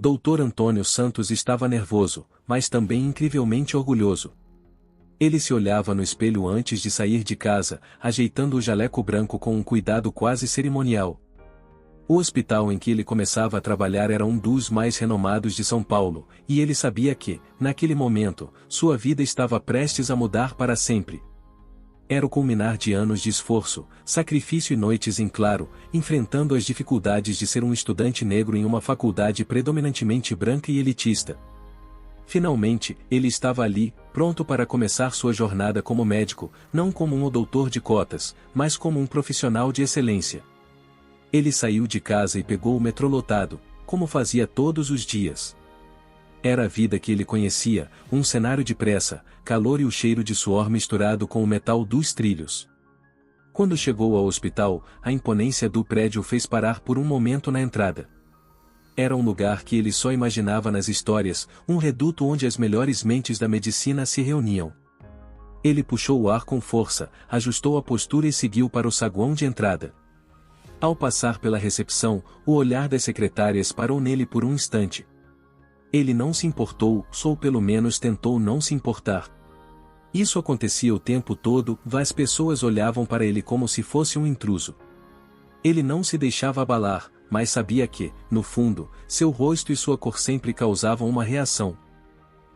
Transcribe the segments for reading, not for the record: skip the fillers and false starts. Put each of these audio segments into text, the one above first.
Dr. Antônio Santos estava nervoso, mas também incrivelmente orgulhoso. Ele se olhava no espelho antes de sair de casa, ajeitando o jaleco branco com um cuidado quase cerimonial. O hospital em que ele começava a trabalhar era um dos mais renomados de São Paulo, e ele sabia que, naquele momento, sua vida estava prestes a mudar para sempre. Era o culminar de anos de esforço, sacrifício e noites em claro, enfrentando as dificuldades de ser um estudante negro em uma faculdade predominantemente branca e elitista. Finalmente, ele estava ali, pronto para começar sua jornada como médico, não como um doutor de cotas, mas como um profissional de excelência. Ele saiu de casa e pegou o metrô lotado, como fazia todos os dias. Era a vida que ele conhecia, um cenário de pressa, calor e o cheiro de suor misturado com o metal dos trilhos. Quando chegou ao hospital, a imponência do prédio o fez parar por um momento na entrada. Era um lugar que ele só imaginava nas histórias, um reduto onde as melhores mentes da medicina se reuniam. Ele puxou o ar com força, ajustou a postura e seguiu para o saguão de entrada. Ao passar pela recepção, o olhar das secretárias parou nele por um instante. Ele não se importou, ou pelo menos tentou não se importar. Isso acontecia o tempo todo, as pessoas olhavam para ele como se fosse um intruso. Ele não se deixava abalar, mas sabia que, no fundo, seu rosto e sua cor sempre causavam uma reação.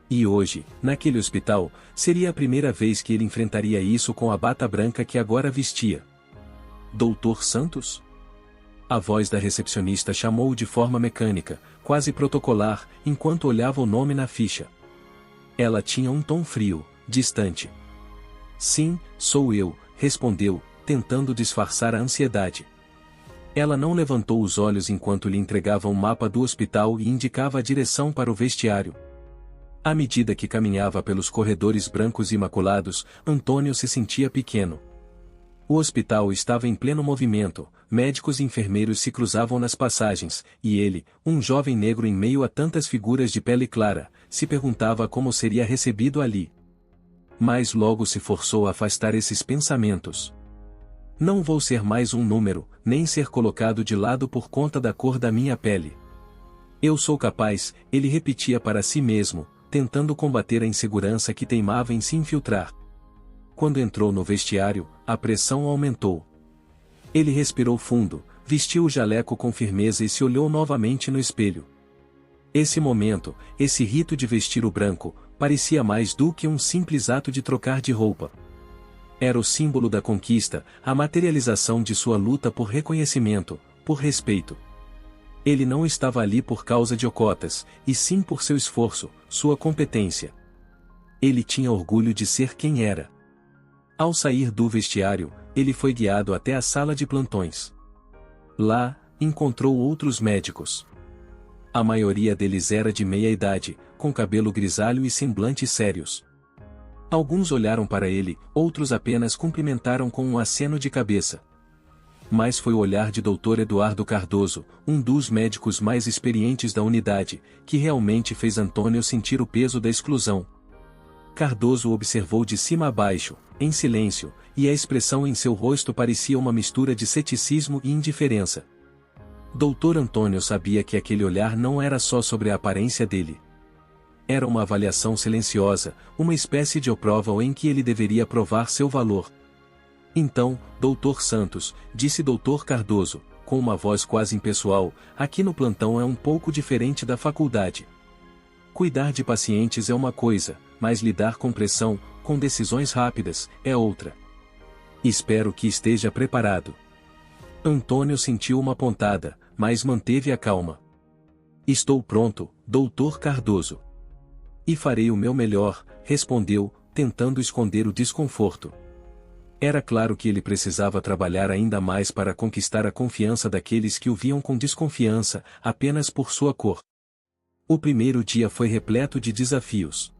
E hoje, naquele hospital, seria a primeira vez que ele enfrentaria isso com a bata branca que agora vestia. Doutor Santos? A voz da recepcionista chamou-o de forma mecânica, quase protocolar, enquanto olhava o nome na ficha. Ela tinha um tom frio, distante. Sim, sou eu, respondeu, tentando disfarçar a ansiedade. Ela não levantou os olhos enquanto lhe entregava um mapa do hospital e indicava a direção para o vestiário. À medida que caminhava pelos corredores brancos e imaculados, Antônio se sentia pequeno. O hospital estava em pleno movimento, médicos e enfermeiros se cruzavam nas passagens, e ele, um jovem negro em meio a tantas figuras de pele clara, se perguntava como seria recebido ali. Mas logo se forçou a afastar esses pensamentos. Não vou ser mais um número, nem ser colocado de lado por conta da cor da minha pele. Eu sou capaz, ele repetia para si mesmo, tentando combater a insegurança que teimava em se infiltrar. Quando entrou no vestiário, a pressão aumentou. Ele respirou fundo, vestiu o jaleco com firmeza e se olhou novamente no espelho. Esse momento, esse rito de vestir o branco, parecia mais do que um simples ato de trocar de roupa. Era o símbolo da conquista, a materialização de sua luta por reconhecimento, por respeito. Ele não estava ali por causa de ocotas, e sim por seu esforço, sua competência. Ele tinha orgulho de ser quem era. Ao sair do vestiário, ele foi guiado até a sala de plantões. Lá, encontrou outros médicos. A maioria deles era de meia idade, com cabelo grisalho e semblantes sérios. Alguns olharam para ele, outros apenas cumprimentaram com um aceno de cabeça. Mas foi o olhar de Dr. Eduardo Cardoso, um dos médicos mais experientes da unidade, que realmente fez Antônio sentir o peso da exclusão. Cardoso o observou de cima a baixo, em silêncio, e a expressão em seu rosto parecia uma mistura de ceticismo e indiferença. Dr. Antônio sabia que aquele olhar não era só sobre a aparência dele. Era uma avaliação silenciosa, uma espécie de prova em que ele deveria provar seu valor. Então, Dr. Santos, disse Dr. Cardoso, com uma voz quase impessoal, aqui no plantão é um pouco diferente da faculdade. Cuidar de pacientes é uma coisa, mas lidar com pressão, com decisões rápidas, é outra. Espero que esteja preparado. Antônio sentiu uma pontada, mas manteve a calma. Estou pronto, Dr. Cardoso. E farei o meu melhor, respondeu, tentando esconder o desconforto. Era claro que ele precisava trabalhar ainda mais para conquistar a confiança daqueles que o viam com desconfiança, apenas por sua cor. O primeiro dia foi repleto de desafios.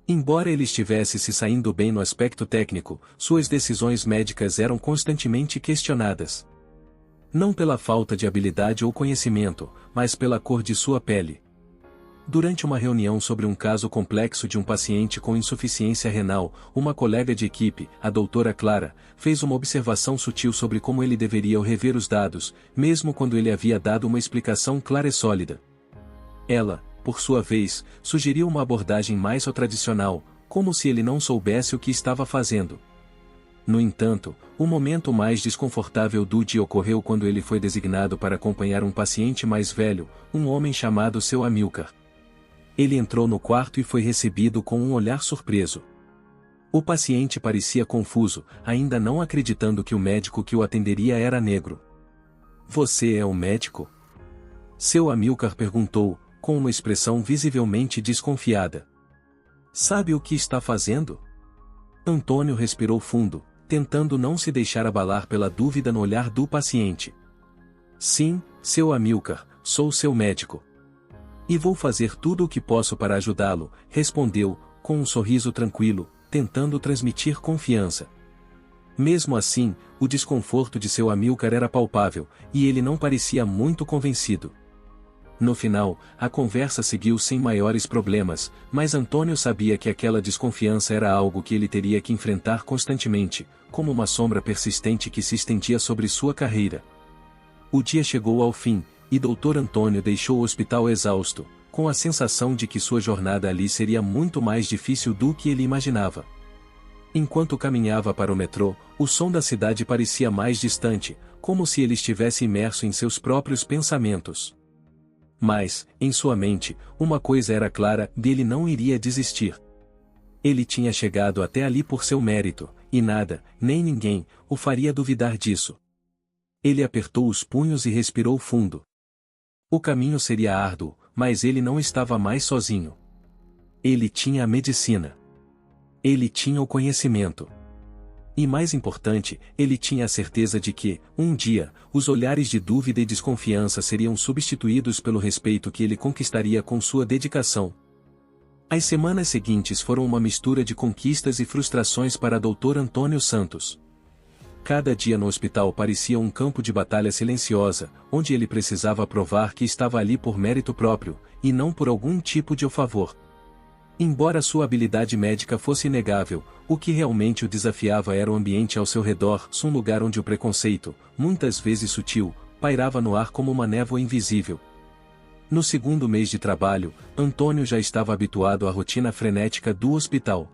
Embora ele estivesse se saindo bem no aspecto técnico, suas decisões médicas eram constantemente questionadas. Não pela falta de habilidade ou conhecimento, mas pela cor de sua pele. Durante uma reunião sobre um caso complexo de um paciente com insuficiência renal, uma colega de equipe, a doutora Clara, fez uma observação sutil sobre como ele deveria rever os dados, mesmo quando ele havia dado uma explicação clara e sólida. Ela, por sua vez, sugeriu uma abordagem mais ao tradicional, como se ele não soubesse o que estava fazendo. No entanto, o momento mais desconfortável do dia ocorreu quando ele foi designado para acompanhar um paciente mais velho, um homem chamado seu Amilcar. Ele entrou no quarto e foi recebido com um olhar surpreso. O paciente parecia confuso, ainda não acreditando que o médico que o atenderia era negro. "Você é o médico?" Seu Amilcar perguntou, com uma expressão visivelmente desconfiada. "Sabe o que está fazendo?" Antônio respirou fundo, tentando não se deixar abalar pela dúvida no olhar do paciente. "Sim, seu Amilcar, sou seu médico. E vou fazer tudo o que posso para ajudá-lo", respondeu, com um sorriso tranquilo, tentando transmitir confiança. Mesmo assim, o desconforto de seu Amilcar era palpável, e ele não parecia muito convencido. No final, a conversa seguiu sem maiores problemas, mas Antônio sabia que aquela desconfiança era algo que ele teria que enfrentar constantemente, como uma sombra persistente que se estendia sobre sua carreira. O dia chegou ao fim, e Dr. Antônio deixou o hospital exausto, com a sensação de que sua jornada ali seria muito mais difícil do que ele imaginava. Enquanto caminhava para o metrô, o som da cidade parecia mais distante, como se ele estivesse imerso em seus próprios pensamentos. Mas, em sua mente, uma coisa era clara: ele não iria desistir. Ele tinha chegado até ali por seu mérito, e nada, nem ninguém, o faria duvidar disso. Ele apertou os punhos e respirou fundo. O caminho seria árduo, mas ele não estava mais sozinho. Ele tinha a medicina. Ele tinha o conhecimento. E mais importante, ele tinha a certeza de que, um dia, os olhares de dúvida e desconfiança seriam substituídos pelo respeito que ele conquistaria com sua dedicação. As semanas seguintes foram uma mistura de conquistas e frustrações para Dr. Antônio Santos. Cada dia no hospital parecia um campo de batalha silenciosa, onde ele precisava provar que estava ali por mérito próprio, e não por algum tipo de favor. Embora sua habilidade médica fosse inegável, o que realmente o desafiava era o ambiente ao seu redor, um lugar onde o preconceito, muitas vezes sutil, pairava no ar como uma névoa invisível. No segundo mês de trabalho, Antônio já estava habituado à rotina frenética do hospital.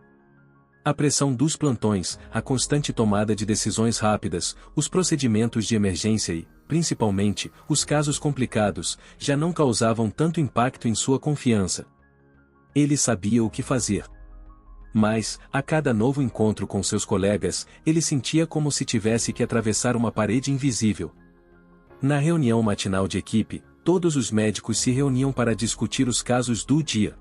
A pressão dos plantões, a constante tomada de decisões rápidas, os procedimentos de emergência e, principalmente, os casos complicados, já não causavam tanto impacto em sua confiança. Ele sabia o que fazer. Mas, a cada novo encontro com seus colegas, ele sentia como se tivesse que atravessar uma parede invisível. Na reunião matinal de equipe, todos os médicos se reuniam para discutir os casos do dia.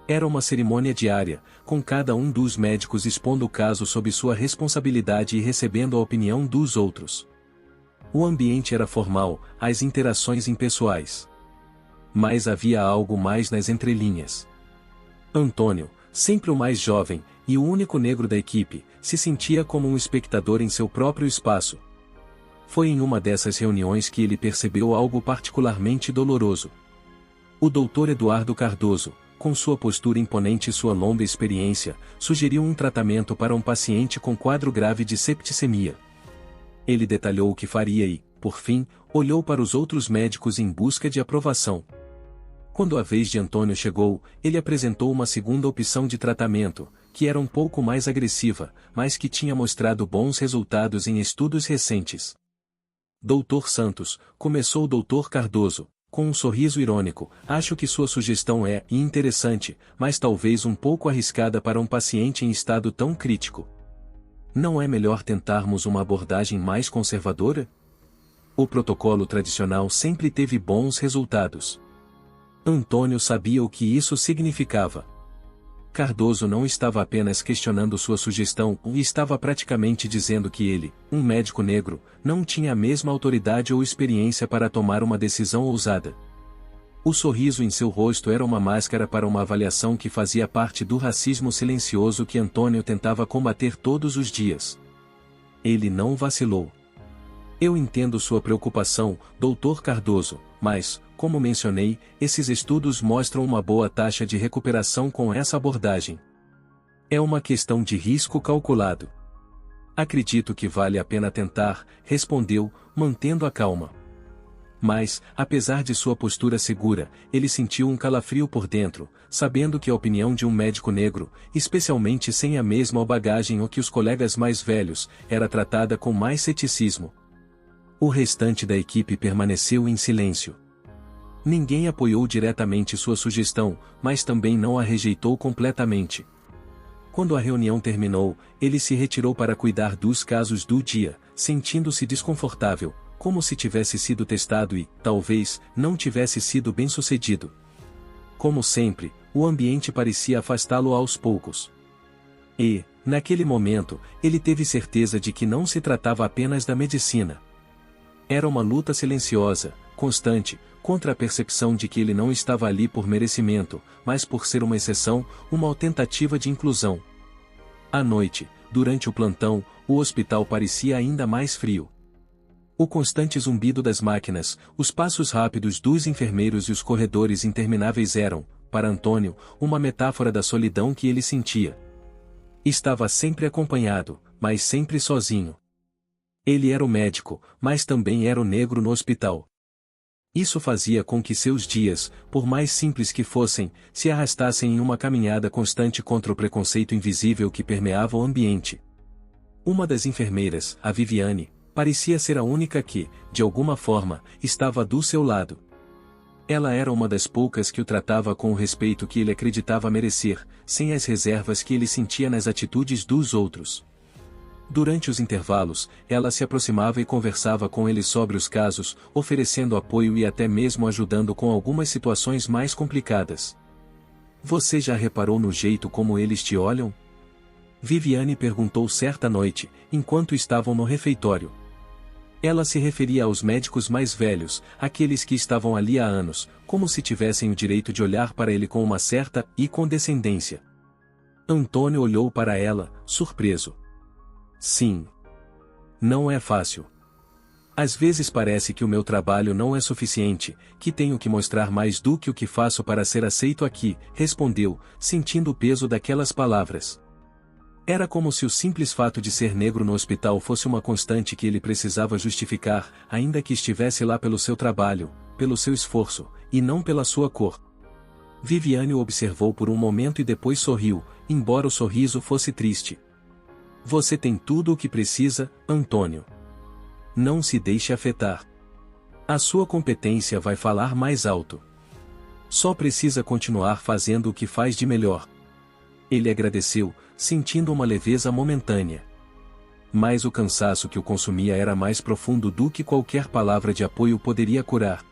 Era uma cerimônia diária, com cada um dos médicos expondo o caso sob sua responsabilidade e recebendo a opinião dos outros. O ambiente era formal, as interações impessoais. Mas havia algo mais nas entrelinhas. Antônio, sempre o mais jovem, e o único negro da equipe, se sentia como um espectador em seu próprio espaço. Foi em uma dessas reuniões que ele percebeu algo particularmente doloroso. O Dr. Eduardo Cardoso, com sua postura imponente e sua longa experiência, sugeriu um tratamento para um paciente com quadro grave de septicemia. Ele detalhou o que faria e, por fim, olhou para os outros médicos em busca de aprovação. Quando a vez de Antônio chegou, ele apresentou uma segunda opção de tratamento, que era um pouco mais agressiva, mas que tinha mostrado bons resultados em estudos recentes. "Dr. Santos", começou o Dr. Cardoso, com um sorriso irônico, "acho que sua sugestão é interessante, mas talvez um pouco arriscada para um paciente em estado tão crítico. Não é melhor tentarmos uma abordagem mais conservadora? O protocolo tradicional sempre teve bons resultados." Antônio sabia o que isso significava. Cardoso não estava apenas questionando sua sugestão, e estava praticamente dizendo que ele, um médico negro, não tinha a mesma autoridade ou experiência para tomar uma decisão ousada. O sorriso em seu rosto era uma máscara para uma avaliação que fazia parte do racismo silencioso que Antônio tentava combater todos os dias. Ele não vacilou. "Eu entendo sua preocupação, Dr. Cardoso, mas, como mencionei, esses estudos mostram uma boa taxa de recuperação com essa abordagem. É uma questão de risco calculado. Acredito que vale a pena tentar", respondeu, mantendo a calma. Mas, apesar de sua postura segura, ele sentiu um calafrio por dentro, sabendo que a opinião de um médico negro, especialmente sem a mesma bagagem ou que os colegas mais velhos, era tratada com mais ceticismo. O restante da equipe permaneceu em silêncio. Ninguém apoiou diretamente sua sugestão, mas também não a rejeitou completamente. Quando a reunião terminou, ele se retirou para cuidar dos casos do dia, sentindo-se desconfortável, como se tivesse sido testado e, talvez, não tivesse sido bem-sucedido. Como sempre, o ambiente parecia afastá-lo aos poucos. E, naquele momento, ele teve certeza de que não se tratava apenas da medicina. Era uma luta silenciosa, constante, contra a percepção de que ele não estava ali por merecimento, mas por ser uma exceção, uma tentativa de inclusão. À noite, durante o plantão, o hospital parecia ainda mais frio. O constante zumbido das máquinas, os passos rápidos dos enfermeiros e os corredores intermináveis eram, para Antônio, uma metáfora da solidão que ele sentia. Estava sempre acompanhado, mas sempre sozinho. Ele era o médico, mas também era o negro no hospital. Isso fazia com que seus dias, por mais simples que fossem, se arrastassem em uma caminhada constante contra o preconceito invisível que permeava o ambiente. Uma das enfermeiras, a Viviane, parecia ser a única que, de alguma forma, estava do seu lado. Ela era uma das poucas que o tratava com o respeito que ele acreditava merecer, sem as reservas que ele sentia nas atitudes dos outros. Durante os intervalos, ela se aproximava e conversava com ele sobre os casos, oferecendo apoio e até mesmo ajudando com algumas situações mais complicadas. Você já reparou no jeito como eles te olham? Viviane perguntou certa noite, enquanto estavam no refeitório. Ela se referia aos médicos mais velhos, aqueles que estavam ali há anos, como se tivessem o direito de olhar para ele com uma certa condescendência. Antônio olhou para ela, surpreso. Sim. Não é fácil. Às vezes parece que o meu trabalho não é suficiente, que tenho que mostrar mais do que o que faço para ser aceito aqui, respondeu, sentindo o peso daquelas palavras. Era como se o simples fato de ser negro no hospital fosse uma constante que ele precisava justificar, ainda que estivesse lá pelo seu trabalho, pelo seu esforço, e não pela sua cor. Viviane o observou por um momento e depois sorriu, embora o sorriso fosse triste. Você tem tudo o que precisa, Antônio. Não se deixe afetar. A sua competência vai falar mais alto. Só precisa continuar fazendo o que faz de melhor. Ele agradeceu, sentindo uma leveza momentânea. Mas o cansaço que o consumia era mais profundo do que qualquer palavra de apoio poderia curar.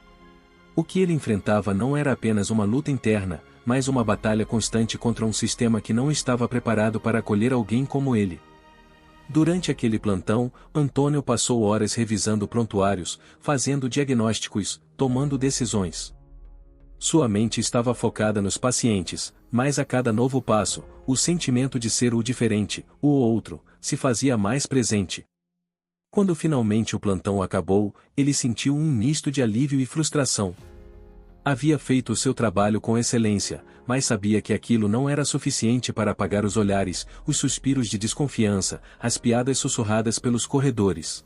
O que ele enfrentava não era apenas uma luta interna, mas uma batalha constante contra um sistema que não estava preparado para acolher alguém como ele. Durante aquele plantão, Antônio passou horas revisando prontuários, fazendo diagnósticos, tomando decisões. Sua mente estava focada nos pacientes, mas a cada novo passo, o sentimento de ser o diferente, o outro, se fazia mais presente. Quando finalmente o plantão acabou, ele sentiu um misto de alívio e frustração. Havia feito o seu trabalho com excelência, mas sabia que aquilo não era suficiente para apagar os olhares, os suspiros de desconfiança, as piadas sussurradas pelos corredores.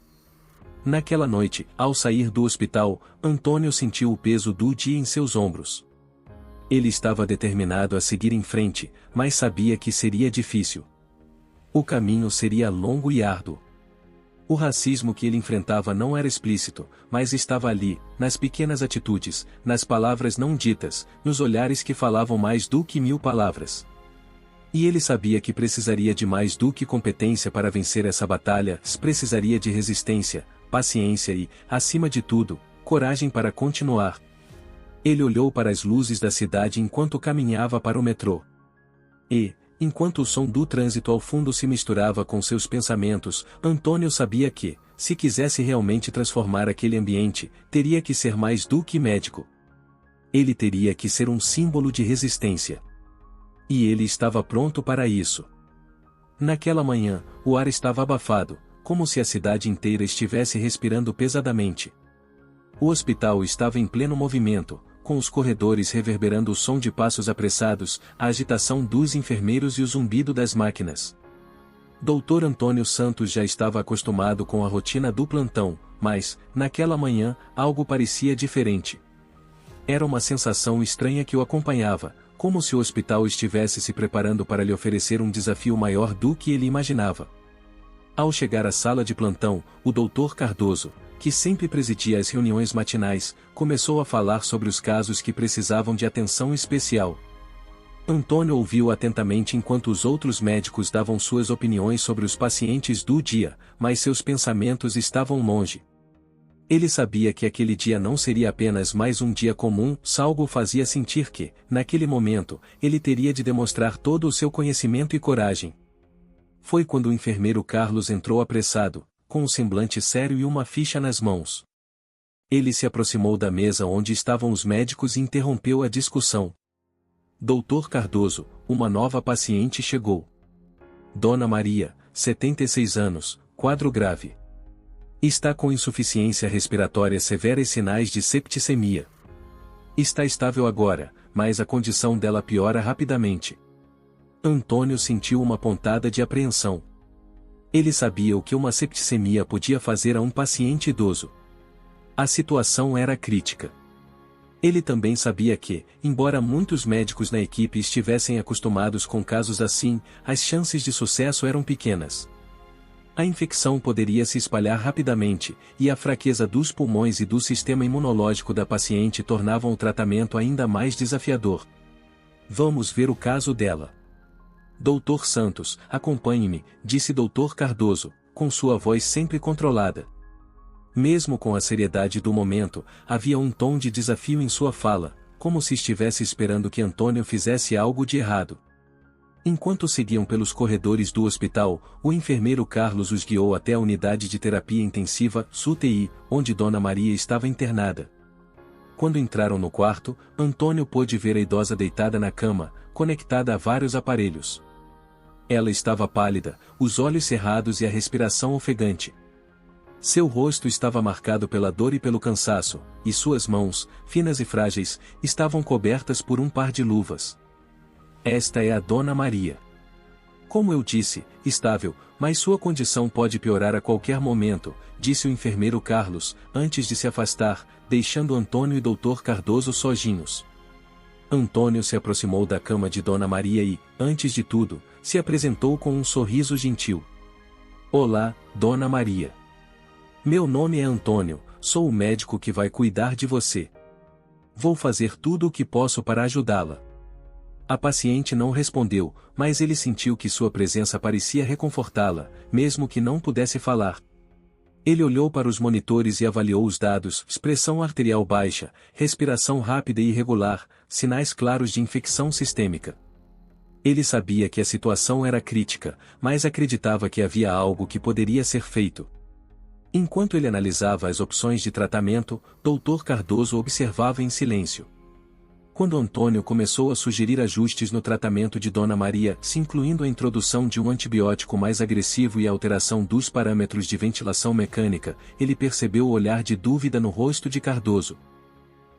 Naquela noite, ao sair do hospital, Antônio sentiu o peso do dia em seus ombros. Ele estava determinado a seguir em frente, mas sabia que seria difícil. O caminho seria longo e árduo. O racismo que ele enfrentava não era explícito, mas estava ali, nas pequenas atitudes, nas palavras não ditas, nos olhares que falavam mais do que 1000 palavras. E ele sabia que precisaria de mais do que competência para vencer essa batalha, precisaria de resistência, paciência e, acima de tudo, coragem para continuar. Ele olhou para as luzes da cidade enquanto caminhava para o metrô. E, enquanto o som do trânsito ao fundo se misturava com seus pensamentos, Antônio sabia que, se quisesse realmente transformar aquele ambiente, teria que ser mais do que médico. Ele teria que ser um símbolo de resistência. E ele estava pronto para isso. Naquela manhã, o ar estava abafado, como se a cidade inteira estivesse respirando pesadamente. O hospital estava em pleno movimento, com os corredores reverberando o som de passos apressados, a agitação dos enfermeiros e o zumbido das máquinas. Dr. Antônio Santos já estava acostumado com a rotina do plantão, mas, naquela manhã, algo parecia diferente. Era uma sensação estranha que o acompanhava, como se o hospital estivesse se preparando para lhe oferecer um desafio maior do que ele imaginava. Ao chegar à sala de plantão, o Dr. Cardoso, que sempre presidia as reuniões matinais, começou a falar sobre os casos que precisavam de atenção especial. Antônio ouviu atentamente enquanto os outros médicos davam suas opiniões sobre os pacientes do dia, mas seus pensamentos estavam longe. Ele sabia que aquele dia não seria apenas mais um dia comum, algo o fazia sentir que, naquele momento, ele teria de demonstrar todo o seu conhecimento e coragem. Foi quando o enfermeiro Carlos entrou apressado, com um semblante sério e uma ficha nas mãos. Ele se aproximou da mesa onde estavam os médicos e interrompeu a discussão. Dr. Cardoso, uma nova paciente chegou. Dona Maria, 76 anos, quadro grave. Está com insuficiência respiratória severa e sinais de septicemia. Está estável agora, mas a condição dela piora rapidamente. Antônio sentiu uma pontada de apreensão. Ele sabia o que uma septicemia podia fazer a um paciente idoso. A situação era crítica. Ele também sabia que, embora muitos médicos na equipe estivessem acostumados com casos assim, as chances de sucesso eram pequenas. A infecção poderia se espalhar rapidamente, e a fraqueza dos pulmões e do sistema imunológico da paciente tornavam o tratamento ainda mais desafiador. Vamos ver o caso dela. Dr. Santos, acompanhe-me, disse Dr. Cardoso, com sua voz sempre controlada. Mesmo com a seriedade do momento, havia um tom de desafio em sua fala, como se estivesse esperando que Antônio fizesse algo de errado. Enquanto seguiam pelos corredores do hospital, o enfermeiro Carlos os guiou até a unidade de terapia intensiva, UTI, onde Dona Maria estava internada. Quando entraram no quarto, Antônio pôde ver a idosa deitada na cama, conectada a vários aparelhos. Ela estava pálida, os olhos cerrados e a respiração ofegante. Seu rosto estava marcado pela dor e pelo cansaço, e suas mãos, finas e frágeis, estavam cobertas por um par de luvas. Esta é a Dona Maria. Como eu disse, estável, mas sua condição pode piorar a qualquer momento, disse o enfermeiro Carlos, antes de se afastar, deixando Antônio e Dr. Cardoso sozinhos. Antônio se aproximou da cama de Dona Maria e, antes de tudo, se apresentou com um sorriso gentil. Olá, Dona Maria. Meu nome é Antônio, sou o médico que vai cuidar de você. Vou fazer tudo o que posso para ajudá-la. A paciente não respondeu, mas ele sentiu que sua presença parecia reconfortá-la, mesmo que não pudesse falar. Ele olhou para os monitores e avaliou os dados: pressão arterial baixa, respiração rápida e irregular, sinais claros de infecção sistêmica. Ele sabia que a situação era crítica, mas acreditava que havia algo que poderia ser feito. Enquanto ele analisava as opções de tratamento, Dr. Cardoso observava em silêncio. Quando Antônio começou a sugerir ajustes no tratamento de Dona Maria, incluindo a introdução de um antibiótico mais agressivo e a alteração dos parâmetros de ventilação mecânica, ele percebeu o olhar de dúvida no rosto de Cardoso.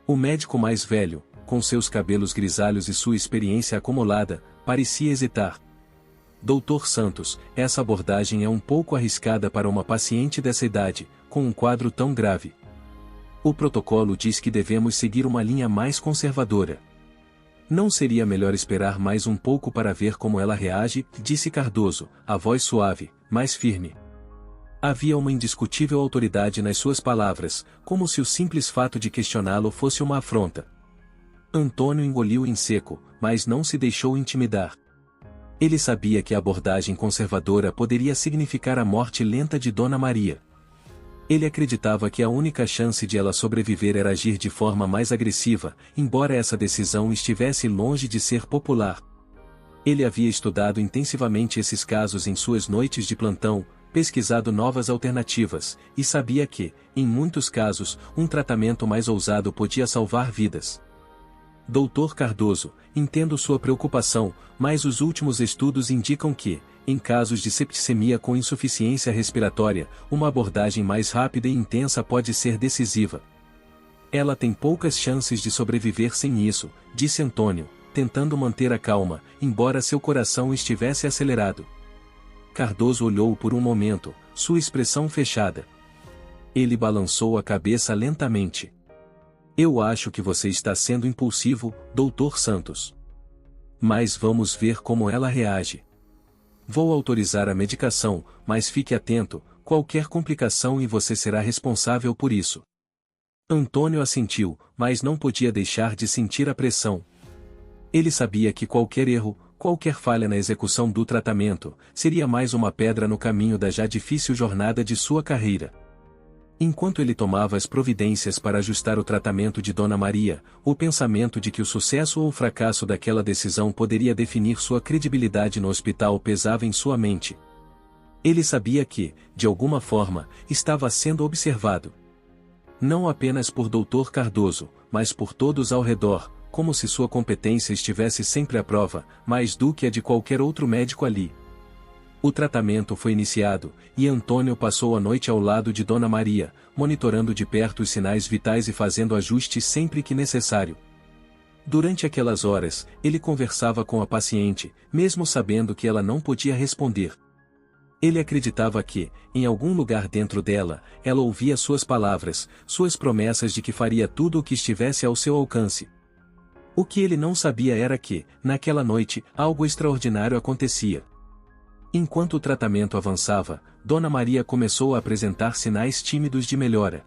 O médico mais velho, com seus cabelos grisalhos e sua experiência acumulada, parecia hesitar. Dr. Santos, essa abordagem é um pouco arriscada para uma paciente dessa idade, com um quadro tão grave. O protocolo diz que devemos seguir uma linha mais conservadora. Não seria melhor esperar mais um pouco para ver como ela reage, disse Cardoso, a voz suave, mas firme. Havia uma indiscutível autoridade nas suas palavras, como se o simples fato de questioná-lo fosse uma afronta. Antônio engoliu em seco, mas não se deixou intimidar. Ele sabia que a abordagem conservadora poderia significar a morte lenta de Dona Maria. Ele acreditava que a única chance de ela sobreviver era agir de forma mais agressiva, embora essa decisão estivesse longe de ser popular. Ele havia estudado intensivamente esses casos em suas noites de plantão, pesquisado novas alternativas, e sabia que, em muitos casos, um tratamento mais ousado podia salvar vidas. Dr. Cardoso, entendo sua preocupação, mas os últimos estudos indicam que, em casos de septicemia com insuficiência respiratória, uma abordagem mais rápida e intensa pode ser decisiva. Ela tem poucas chances de sobreviver sem isso, disse Antônio, tentando manter a calma, embora seu coração estivesse acelerado. Cardoso olhou por um momento, sua expressão fechada. Ele balançou a cabeça lentamente. Eu acho que você está sendo impulsivo, Dr. Santos. Mas vamos ver como ela reage. Vou autorizar a medicação, mas fique atento, qualquer complicação e você será responsável por isso. Antônio assentiu, mas não podia deixar de sentir a pressão. Ele sabia que qualquer erro, qualquer falha na execução do tratamento, seria mais uma pedra no caminho da já difícil jornada de sua carreira. Enquanto ele tomava as providências para ajustar o tratamento de Dona Maria, o pensamento de que o sucesso ou o fracasso daquela decisão poderia definir sua credibilidade no hospital pesava em sua mente. Ele sabia que, de alguma forma, estava sendo observado. Não apenas por Dr. Cardoso, mas por todos ao redor, como se sua competência estivesse sempre à prova, mais do que a de qualquer outro médico ali. O tratamento foi iniciado, e Antônio passou a noite ao lado de Dona Maria, monitorando de perto os sinais vitais e fazendo ajustes sempre que necessário. Durante aquelas horas, ele conversava com a paciente, mesmo sabendo que ela não podia responder. Ele acreditava que, em algum lugar dentro dela, ela ouvia suas palavras, suas promessas de que faria tudo o que estivesse ao seu alcance. O que ele não sabia era que, naquela noite, algo extraordinário acontecia. Enquanto o tratamento avançava, Dona Maria começou a apresentar sinais tímidos de melhora.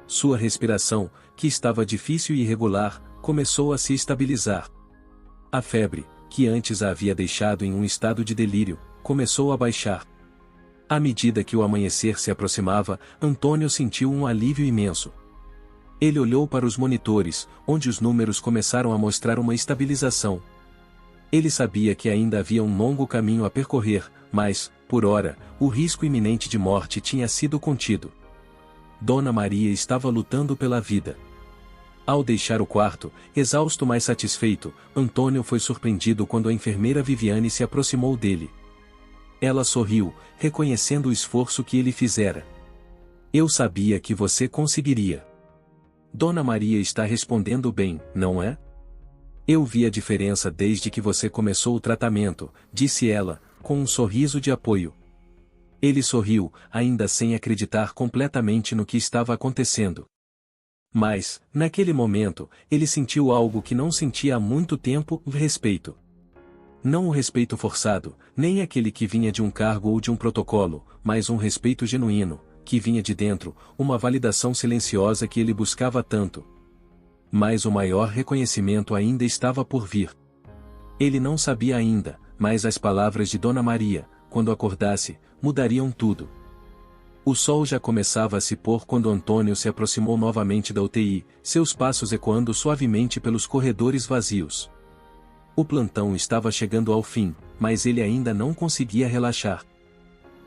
Sua respiração, que estava difícil e irregular, começou a se estabilizar. A febre, que antes a havia deixado em um estado de delírio, começou a baixar. À medida que o amanhecer se aproximava, Antônio sentiu um alívio imenso. Ele olhou para os monitores, onde os números começaram a mostrar uma estabilização. Ele sabia que ainda havia um longo caminho a percorrer, mas, por ora, o risco iminente de morte tinha sido contido. Dona Maria estava lutando pela vida. Ao deixar o quarto, exausto mas satisfeito, Antônio foi surpreendido quando a enfermeira Viviane se aproximou dele. Ela sorriu, reconhecendo o esforço que ele fizera. Eu sabia que você conseguiria. Dona Maria está respondendo bem, não é? Eu vi a diferença desde que você começou o tratamento, disse ela, com um sorriso de apoio. Ele sorriu, ainda sem acreditar completamente no que estava acontecendo. Mas, naquele momento, ele sentiu algo que não sentia há muito tempo, respeito. Não o respeito forçado, nem aquele que vinha de um cargo ou de um protocolo, mas um respeito genuíno, que vinha de dentro, uma validação silenciosa que ele buscava tanto. Mas o maior reconhecimento ainda estava por vir. Ele não sabia ainda, mas as palavras de Dona Maria, quando acordasse, mudariam tudo. O sol já começava a se pôr quando Antônio se aproximou novamente da UTI, seus passos ecoando suavemente pelos corredores vazios. O plantão estava chegando ao fim, mas ele ainda não conseguia relaxar.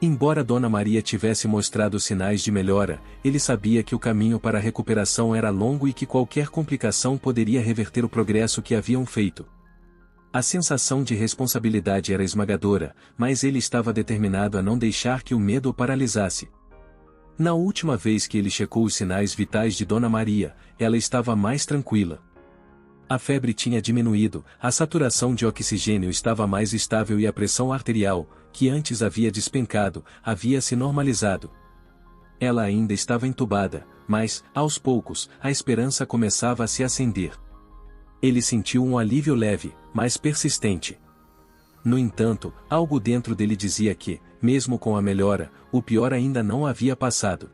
Embora Dona Maria tivesse mostrado sinais de melhora, ele sabia que o caminho para a recuperação era longo e que qualquer complicação poderia reverter o progresso que haviam feito. A sensação de responsabilidade era esmagadora, mas ele estava determinado a não deixar que o medo o paralisasse. Na última vez que ele checou os sinais vitais de Dona Maria, ela estava mais tranquila. A febre tinha diminuído, a saturação de oxigênio estava mais estável e a pressão arterial, que antes havia despencado, havia se normalizado. Ela ainda estava entubada, mas, aos poucos, a esperança começava a se acender. Ele sentiu um alívio leve, mas persistente. No entanto, algo dentro dele dizia que, mesmo com a melhora, o pior ainda não havia passado.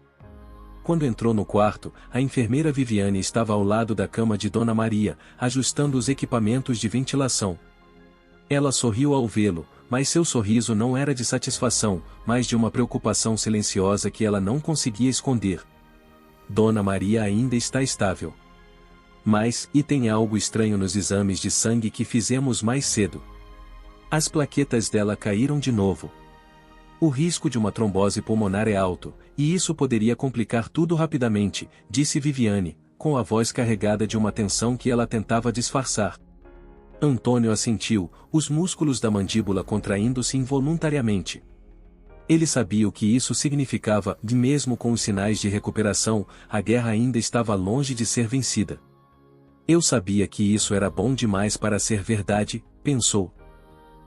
Quando entrou no quarto, a enfermeira Viviane estava ao lado da cama de Dona Maria, ajustando os equipamentos de ventilação. Ela sorriu ao vê-lo, mas seu sorriso não era de satisfação, mas de uma preocupação silenciosa que ela não conseguia esconder. Dona Maria ainda está estável. Mas, e tem algo estranho nos exames de sangue que fizemos mais cedo. As plaquetas dela caíram de novo. O risco de uma trombose pulmonar é alto, e isso poderia complicar tudo rapidamente, disse Viviane, com a voz carregada de uma tensão que ela tentava disfarçar. Antônio assentiu, os músculos da mandíbula contraindo-se involuntariamente. Ele sabia o que isso significava, e mesmo com os sinais de recuperação, a guerra ainda estava longe de ser vencida. Eu sabia que isso era bom demais para ser verdade, pensou.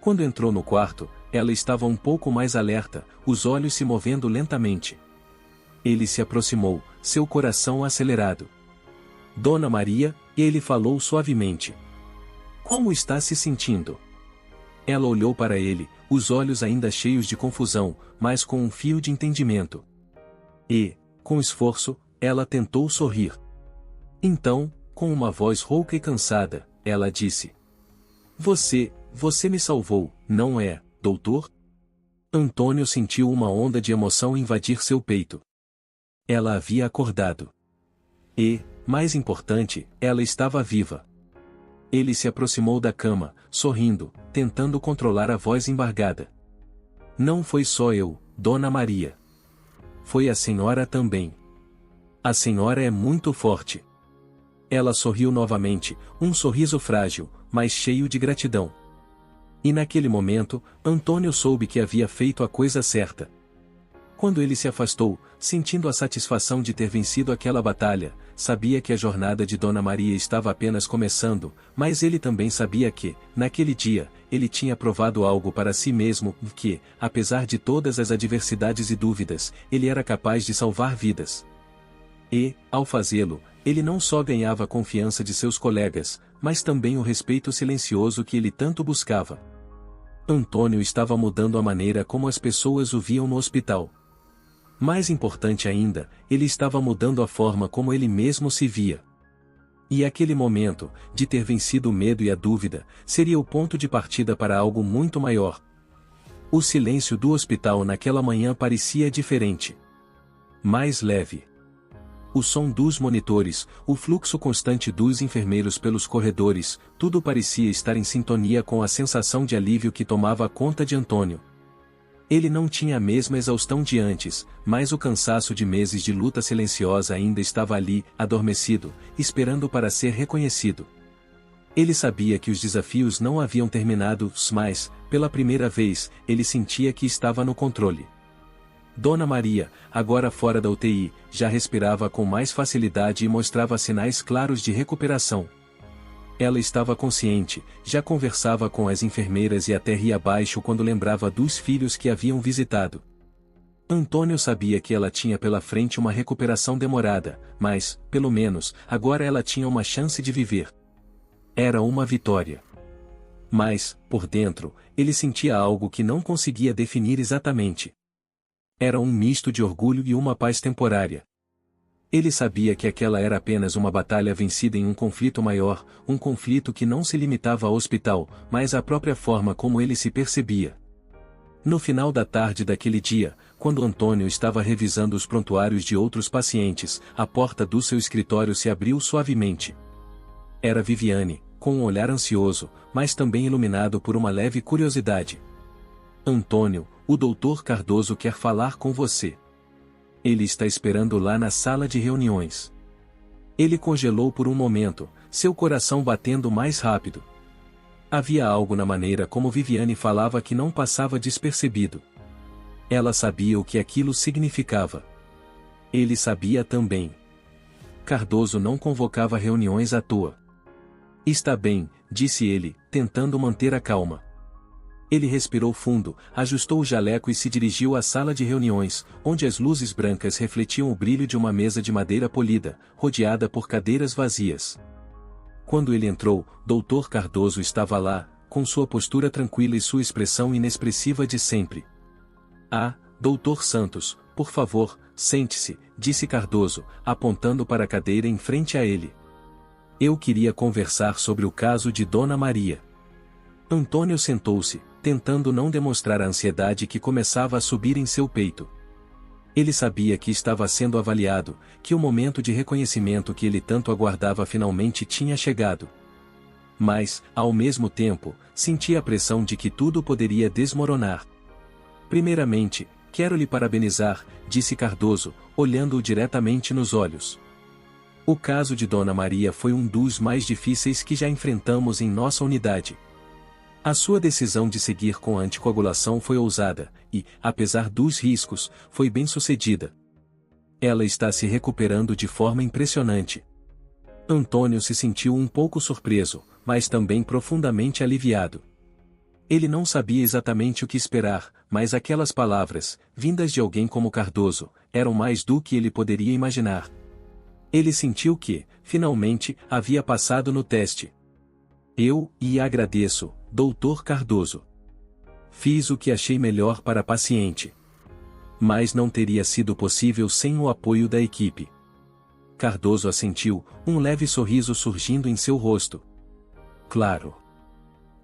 Quando entrou no quarto, ela estava um pouco mais alerta, os olhos se movendo lentamente. Ele se aproximou, seu coração acelerado. Dona Maria, ele falou suavemente. Como está se sentindo? Ela olhou para ele, os olhos ainda cheios de confusão, mas com um fio de entendimento. E, com esforço, ela tentou sorrir. Então, com uma voz rouca e cansada, ela disse: Você me salvou, não é, doutor? Antônio sentiu uma onda de emoção invadir seu peito. Ela havia acordado. E, mais importante, ela estava viva. Ele se aproximou da cama, sorrindo, tentando controlar a voz embargada. Não foi só eu, Dona Maria. Foi a senhora também. A senhora é muito forte. Ela sorriu novamente, um sorriso frágil, mas cheio de gratidão. E naquele momento, Antônio soube que havia feito a coisa certa. Quando ele se afastou, sentindo a satisfação de ter vencido aquela batalha, sabia que a jornada de Dona Maria estava apenas começando, mas ele também sabia que, naquele dia, ele tinha provado algo para si mesmo, que, apesar de todas as adversidades e dúvidas, ele era capaz de salvar vidas. E, ao fazê-lo, ele não só ganhava a confiança de seus colegas, mas também o respeito silencioso que ele tanto buscava. Antônio estava mudando a maneira como as pessoas o viam no hospital. Mais importante ainda, ele estava mudando a forma como ele mesmo se via. E aquele momento, de ter vencido o medo e a dúvida, seria o ponto de partida para algo muito maior. O silêncio do hospital naquela manhã parecia diferente. Mais leve. O som dos monitores, o fluxo constante dos enfermeiros pelos corredores, tudo parecia estar em sintonia com a sensação de alívio que tomava conta de Antônio. Ele não tinha a mesma exaustão de antes, mas o cansaço de meses de luta silenciosa ainda estava ali, adormecido, esperando para ser reconhecido. Ele sabia que os desafios não haviam terminado, mas, pela primeira vez, ele sentia que estava no controle. Dona Maria, agora fora da UTI, já respirava com mais facilidade e mostrava sinais claros de recuperação. Ela estava consciente, já conversava com as enfermeiras e até ria baixo quando lembrava dos filhos que haviam visitado. Antônio sabia que ela tinha pela frente uma recuperação demorada, mas, pelo menos, agora ela tinha uma chance de viver. Era uma vitória. Mas, por dentro, ele sentia algo que não conseguia definir exatamente. Era um misto de orgulho e uma paz temporária. Ele sabia que aquela era apenas uma batalha vencida em um conflito maior, um conflito que não se limitava ao hospital, mas à própria forma como ele se percebia. No final da tarde daquele dia, quando Antônio estava revisando os prontuários de outros pacientes, a porta do seu escritório se abriu suavemente. Era Viviane, com um olhar ansioso, mas também iluminado por uma leve curiosidade. Antônio, o Dr. Cardoso quer falar com você. Ele está esperando lá na sala de reuniões. Ele congelou por um momento, seu coração batendo mais rápido. Havia algo na maneira como Viviane falava que não passava despercebido. Ela sabia o que aquilo significava. Ele sabia também. Cardoso não convocava reuniões à toa. Está bem, disse ele, tentando manter a calma. Ele respirou fundo, ajustou o jaleco e se dirigiu à sala de reuniões, onde as luzes brancas refletiam o brilho de uma mesa de madeira polida, rodeada por cadeiras vazias. Quando ele entrou, Dr. Cardoso estava lá, com sua postura tranquila e sua expressão inexpressiva de sempre. Ah, Dr. Santos, por favor, sente-se, disse Cardoso, apontando para a cadeira em frente a ele. Eu queria conversar sobre o caso de Dona Maria. Antônio sentou-se, tentando não demonstrar a ansiedade que começava a subir em seu peito. Ele sabia que estava sendo avaliado, que o momento de reconhecimento que ele tanto aguardava finalmente tinha chegado. Mas, ao mesmo tempo, sentia a pressão de que tudo poderia desmoronar. Primeiramente, quero lhe parabenizar, disse Cardoso, olhando-o diretamente nos olhos. O caso de Dona Maria foi um dos mais difíceis que já enfrentamos em nossa unidade. A sua decisão de seguir com a anticoagulação foi ousada, e, apesar dos riscos, foi bem-sucedida. Ela está se recuperando de forma impressionante. Antônio se sentiu um pouco surpreso, mas também profundamente aliviado. Ele não sabia exatamente o que esperar, mas aquelas palavras, vindas de alguém como Cardoso, eram mais do que ele poderia imaginar. Ele sentiu que, finalmente, havia passado no teste. Eu agradeço, Dr. Cardoso. Fiz o que achei melhor para a paciente. Mas não teria sido possível sem o apoio da equipe. Cardoso assentiu, um leve sorriso surgindo em seu rosto. Claro.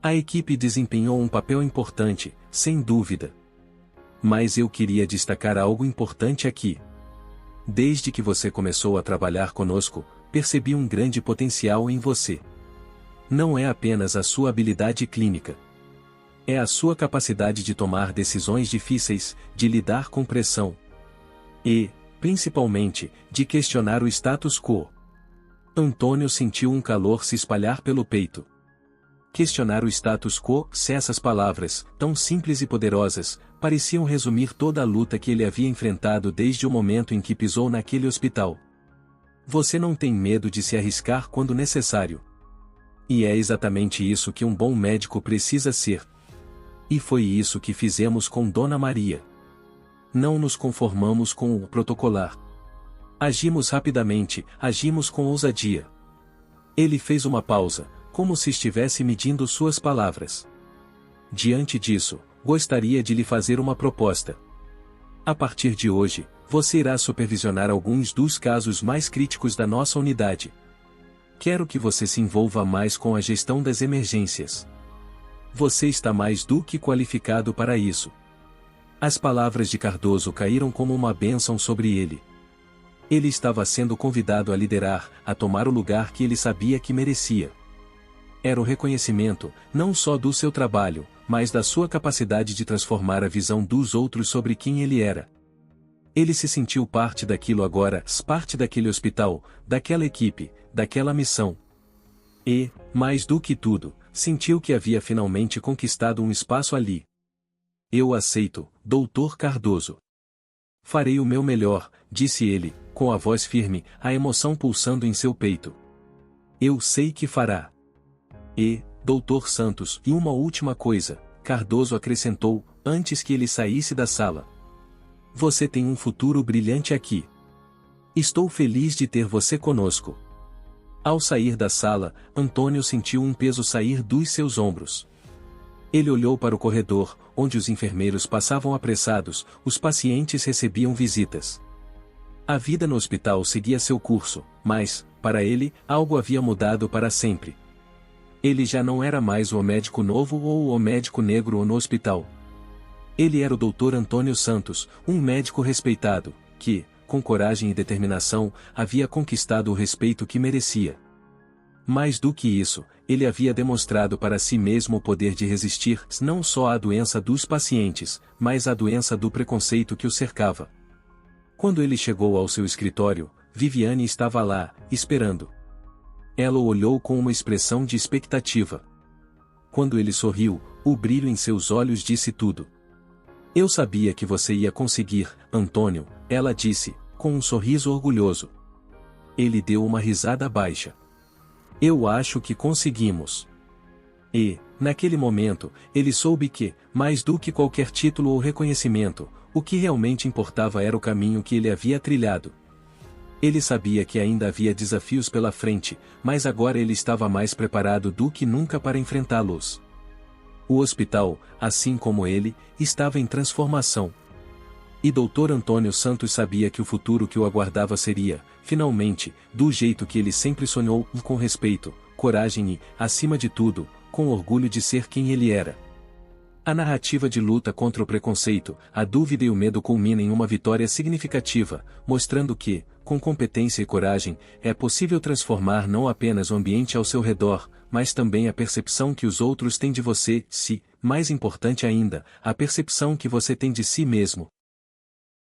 A equipe desempenhou um papel importante, sem dúvida. Mas eu queria destacar algo importante aqui. Desde que você começou a trabalhar conosco, percebi um grande potencial em você. Não é apenas a sua habilidade clínica. É a sua capacidade de tomar decisões difíceis, de lidar com pressão. E, principalmente, de questionar o status quo. Antônio sentiu um calor se espalhar pelo peito. Questionar o status quo, se essas palavras, tão simples e poderosas, pareciam resumir toda a luta que ele havia enfrentado desde o momento em que pisou naquele hospital. Você não tem medo de se arriscar quando necessário. E é exatamente isso que um bom médico precisa ser. E foi isso que fizemos com Dona Maria. Não nos conformamos com o protocolar. Agimos rapidamente, agimos com ousadia. Ele fez uma pausa, como se estivesse medindo suas palavras. Diante disso, gostaria de lhe fazer uma proposta. A partir de hoje, você irá supervisionar alguns dos casos mais críticos da nossa unidade. Quero que você se envolva mais com a gestão das emergências. Você está mais do que qualificado para isso. As palavras de Cardoso caíram como uma bênção sobre ele. Ele estava sendo convidado a liderar, a tomar o lugar que ele sabia que merecia. Era o reconhecimento, não só do seu trabalho, mas da sua capacidade de transformar a visão dos outros sobre quem ele era. Ele se sentiu parte daquilo agora, parte daquele hospital, daquela equipe, daquela missão. E, mais do que tudo, sentiu que havia finalmente conquistado um espaço ali. Eu aceito, Dr. Cardoso. Farei o meu melhor, disse ele, com a voz firme, a emoção pulsando em seu peito. Eu sei que fará. E, Dr. Santos, e uma última coisa, Cardoso acrescentou, antes que ele saísse da sala. Você tem um futuro brilhante aqui. Estou feliz de ter você conosco. Ao sair da sala, Antônio sentiu um peso sair dos seus ombros. Ele olhou para o corredor, onde os enfermeiros passavam apressados, os pacientes recebiam visitas. A vida no hospital seguia seu curso, mas, para ele, algo havia mudado para sempre. Ele já não era mais o médico novo ou o médico negro no hospital. Ele era o Dr. Antônio Santos, um médico respeitado, que, com coragem e determinação, havia conquistado o respeito que merecia. Mais do que isso, ele havia demonstrado para si mesmo o poder de resistir não só à doença dos pacientes, mas à doença do preconceito que o cercava. Quando ele chegou ao seu escritório, Viviane estava lá, esperando. Ela o olhou com uma expressão de expectativa. Quando ele sorriu, o brilho em seus olhos disse tudo. Eu sabia que você ia conseguir, Antônio, ela disse, com um sorriso orgulhoso. Ele deu uma risada baixa. Eu acho que conseguimos. E, naquele momento, ele soube que, mais do que qualquer título ou reconhecimento, o que realmente importava era o caminho que ele havia trilhado. Ele sabia que ainda havia desafios pela frente, mas agora ele estava mais preparado do que nunca para enfrentá-los. O hospital, assim como ele, estava em transformação. E Dr. Antônio Santos sabia que o futuro que o aguardava seria, finalmente, do jeito que ele sempre sonhou, com respeito, coragem e, acima de tudo, com orgulho de ser quem ele era. A narrativa de luta contra o preconceito, a dúvida e o medo culmina em uma vitória significativa, mostrando que, com competência e coragem, é possível transformar não apenas o ambiente ao seu redor, mas também a percepção que os outros têm de você, mais importante ainda, a percepção que você tem de si mesmo.